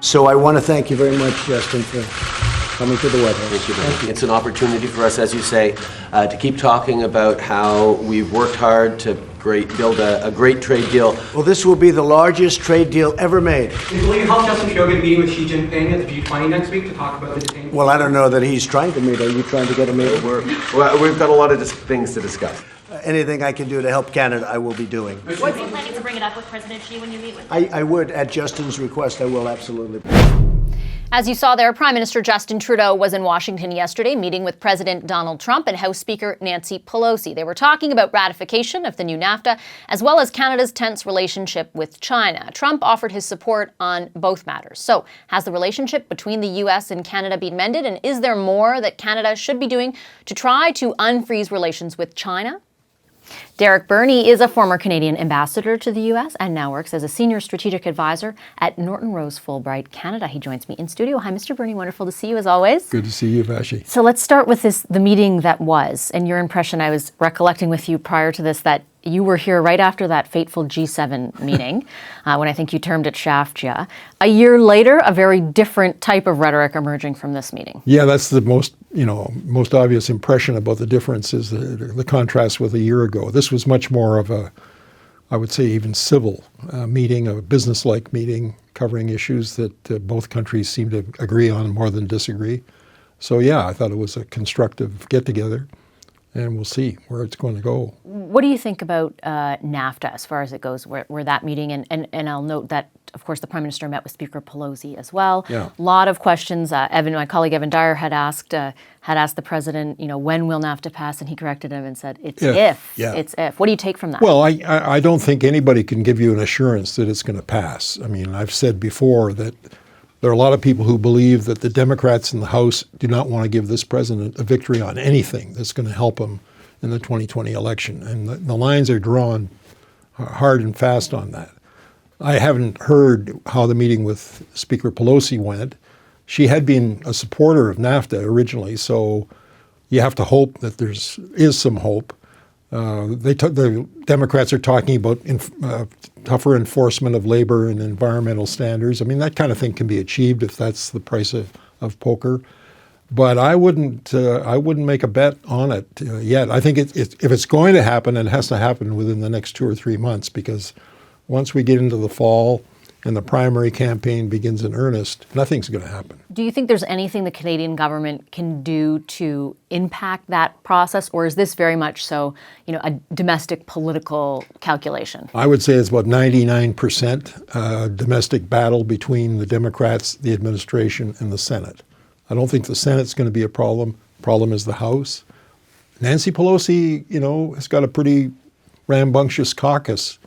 So I want to thank you very much, Justin, for coming to the White House. Thank you. It's an opportunity for us, as you say, to keep talking about how we've worked hard to build a great trade deal. Well, this will be the largest trade deal ever made. Will you help Justin Trudeau get a meeting with Xi Jinping at the G20 next week to talk about the detained? Well, I don't know that he's trying to meet. Are you trying to get a meeting? We've got a lot of things to discuss. Anything I can do to help Canada, I will be doing. Are you planning to bring it up with President Xi when you meet with him? I would, at Justin's request, I will absolutely. As you saw there, Prime Minister Justin Trudeau was in Washington yesterday meeting with President Donald Trump and House Speaker Nancy Pelosi. They were talking about ratification of the new NAFTA, as well as Canada's tense relationship with China. Trump offered his support on both matters. So, has the relationship between the U.S. and Canada been mended, and is there more that Canada should be doing to try to unfreeze relations with China? Derek Burney is a former Canadian ambassador to the U.S. and now works as a senior strategic advisor at Norton Rose Fulbright Canada. He joins me in studio. Hi, Mr. Burney. Wonderful to see you as always. Good to see you, Vashi. So let's start with the meeting that was, and your impression. I was recollecting with you prior to this that you were here right after that fateful G7 meeting, when I think you termed it Shaftja. A year later, a very different type of rhetoric emerging from this meeting. Yeah, that's the most obvious impression about the difference is the contrast with a year ago. This was much more of a, I would say, even civil meeting, a business-like meeting covering issues that both countries seem to agree on more than disagree. So yeah, I thought it was a constructive get-together. And we'll see where it's going to go. What do you think about NAFTA as far as it goes, where that meeting, and I'll note that, of course, the Prime Minister met with Speaker Pelosi as well. Yeah. A lot of questions. My colleague Evan Dyer had asked the President, when will NAFTA pass? And he corrected him and said, it's if. Yeah. It's if. What do you take from that? Well, I don't think anybody can give you an assurance that it's going to pass. I mean, I've said before that there are a lot of people who believe that the Democrats in the House do not want to give this president a victory on anything that's going to help him in the 2020 election. And the lines are drawn hard and fast on that. I haven't heard how the meeting with Speaker Pelosi went. She had been a supporter of NAFTA originally, so you have to hope that there is some hope. The Democrats are talking about tougher enforcement of labor and environmental standards. I mean, that kind of thing can be achieved if that's the price of poker. But I wouldn't make a bet on it yet. I think if it's going to happen, it has to happen within the next 2 or 3 months, because once we get into the fall and the primary campaign begins in earnest, nothing's going to happen. Do you think there's anything the Canadian government can do to impact that process, or is this very much so, a domestic political calculation? I would say it's about 99% domestic battle between the Democrats, the administration, and the Senate. I don't think the Senate's going to be a problem. Problem is the House. Nancy Pelosi, has got a pretty rambunctious caucus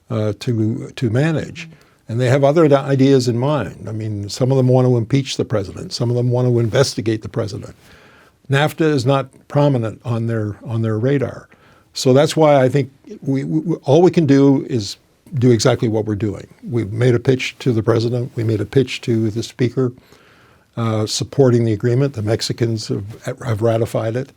to manage. And they have other ideas in mind. I mean, some of them want to impeach the president. Some of them want to investigate the president. NAFTA is not prominent on their radar. So that's why I think all we can do is do exactly what we're doing. We've made a pitch to the president. We made a pitch to the speaker supporting the agreement. The Mexicans have ratified it.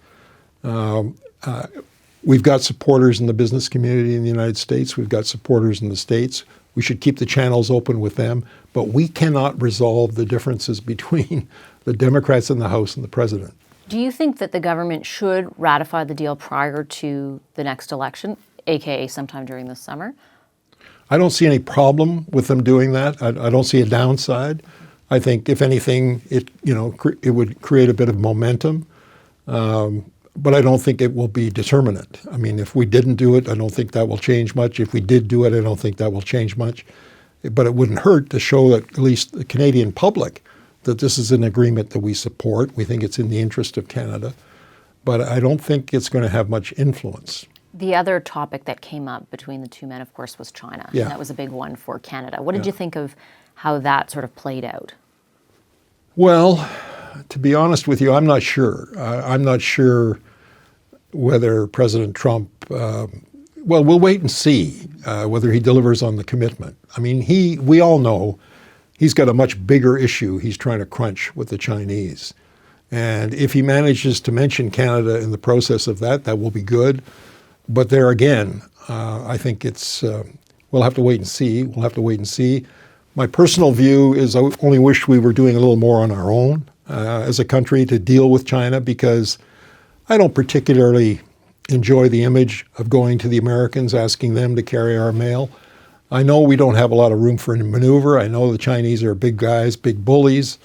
We've got supporters in the business community in the United States. We've got supporters in the States. We should keep the channels open with them, but we cannot resolve the differences between the Democrats in the House and the president. Do you think that the government should ratify the deal prior to the next election, aka sometime during this summer? I don't see any problem with them doing that. I don't see a downside. I think, if anything, it would create a bit of momentum, but I don't think it will be determinant. I mean, if we didn't do it, I don't think that will change much. If we did do it, I don't think that will change much. But it wouldn't hurt to show that at least the Canadian public that this is an agreement that we support. We think it's in the interest of Canada. But I don't think it's going to have much influence. The other topic that came up between the two men, of course, was China. Yeah. And that was a big one for Canada. What did you think of how that sort of played out? Well, to be honest with you, I'm not sure. I'm not sure whether President Trump, we'll wait and see whether he delivers on the commitment. I mean, we all know he's got a much bigger issue he's trying to crunch with the Chinese. And if he manages to mention Canada in the process of that will be good. But there again, I think we'll have to wait and see. We'll have to wait and see. My personal view is I only wish we were doing a little more on our own as a country to deal with China, because I don't particularly enjoy the image of going to the Americans, asking them to carry our mail. I know we don't have a lot of room for maneuver. I know the Chinese are big guys, big bullies,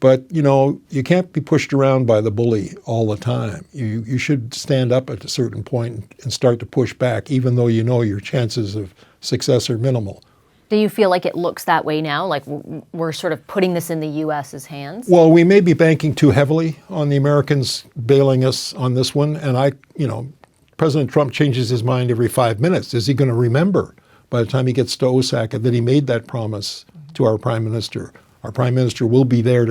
but you can't be pushed around by the bully all the time. You should stand up at a certain point and start to push back, even though you know your chances of success are minimal. Do you feel like it looks that way now? Like we're sort of putting this in the U.S.'s hands? Well, we may be banking too heavily on the Americans bailing us on this one. And President Trump changes his mind every 5 minutes. Is he going to remember by the time he gets to Osaka that he made that promise to our Prime Minister? Our Prime Minister will be there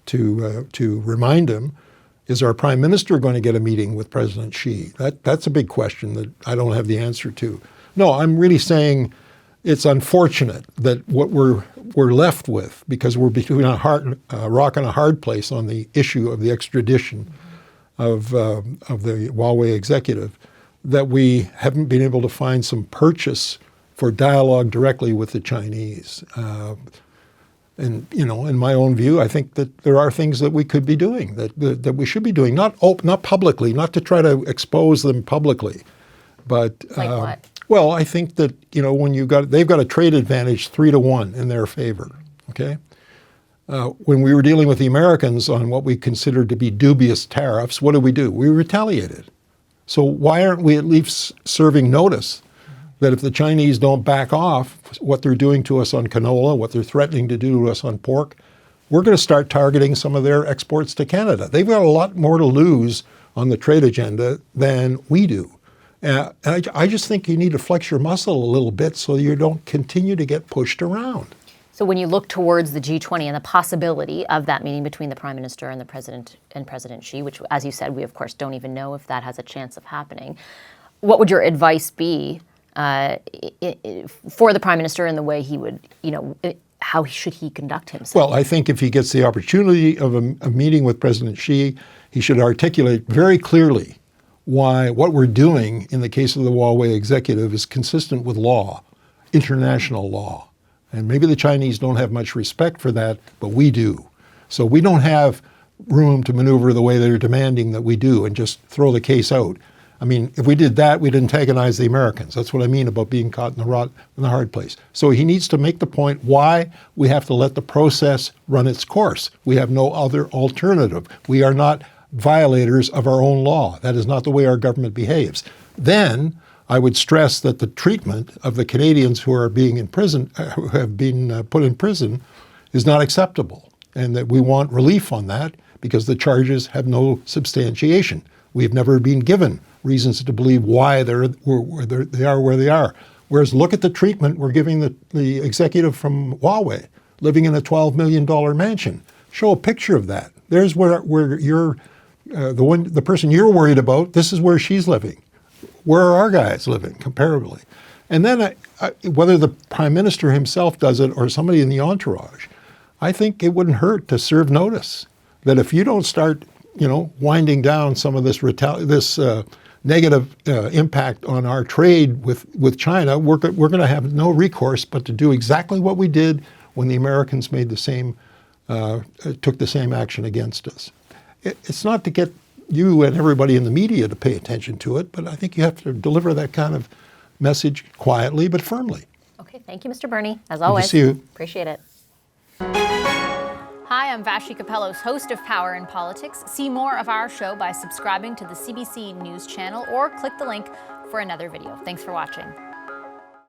to remind him. Is our Prime Minister going to get a meeting with President Xi? That's a big question that I don't have the answer to. No, I'm really saying it's unfortunate that what we're left with, because we're between a rock and a hard place on the issue of the extradition of the Huawei executive, that we haven't been able to find some purchase for dialogue directly with the Chinese. And in my own view, I think that there are things that we could be doing, that we should be doing, not publicly, not to try to expose them publicly, but like what? Well, I think that when they've got a trade advantage 3-1 in their favor. Okay, when we were dealing with the Americans on what we considered to be dubious tariffs, what did? We retaliated. So why aren't we at least serving notice that if the Chinese don't back off what they're doing to us on canola, what they're threatening to do to us on pork, we're going to start targeting some of their exports to Canada. They've got a lot more to lose on the trade agenda than we do. I just think you need to flex your muscle a little bit so you don't continue to get pushed around. So when you look towards the G20 and the possibility of that meeting between the Prime Minister and the President and President Xi, which, as you said, we of course don't even know if that has a chance of happening, what would your advice be for the Prime Minister in the way he would, how should he conduct himself? Well, I think if he gets the opportunity of a meeting with President Xi, he should articulate very clearly why what we're doing in the case of the Huawei executive is consistent with law, international law. And maybe the Chinese don't have much respect for that, but we do. So we don't have room to maneuver the way they're demanding that we do and just throw the case out. I mean, if we did that, we'd antagonize the Americans. That's what I mean about being caught in the hard place. So he needs to make the point why we have to let the process run its course. We have no other alternative. We are not violators of our own law. That is not the way our government behaves. Then I would stress that the treatment of the Canadians who are being in prison, who have been put in prison, is not acceptable, and that we want relief on that because the charges have no substantiation. We've never been given reasons to believe why they are where they are. Whereas look at the treatment we're giving the executive from Huawei, living in a $12 million mansion. Show a picture of that. There's where you're the person you're worried about. This is where she's living. Where are our guys living comparably? And then whether the Prime Minister himself does it or somebody in the entourage, I think it wouldn't hurt to serve notice that if you don't start, winding down some of this negative impact on our trade with China, we're going to have no recourse but to do exactly what we did when the Americans made took the same action against us. It's not to get you and everybody in the media to pay attention to it, but I think you have to deliver that kind of message quietly but firmly. Okay, thank you, Mr. Burney, as always. Good to see you. Appreciate it. Hi, I'm Vashi Kapellos, host of Power in Politics. See more of our show by subscribing to the CBC News channel or click the link for another video. Thanks for watching.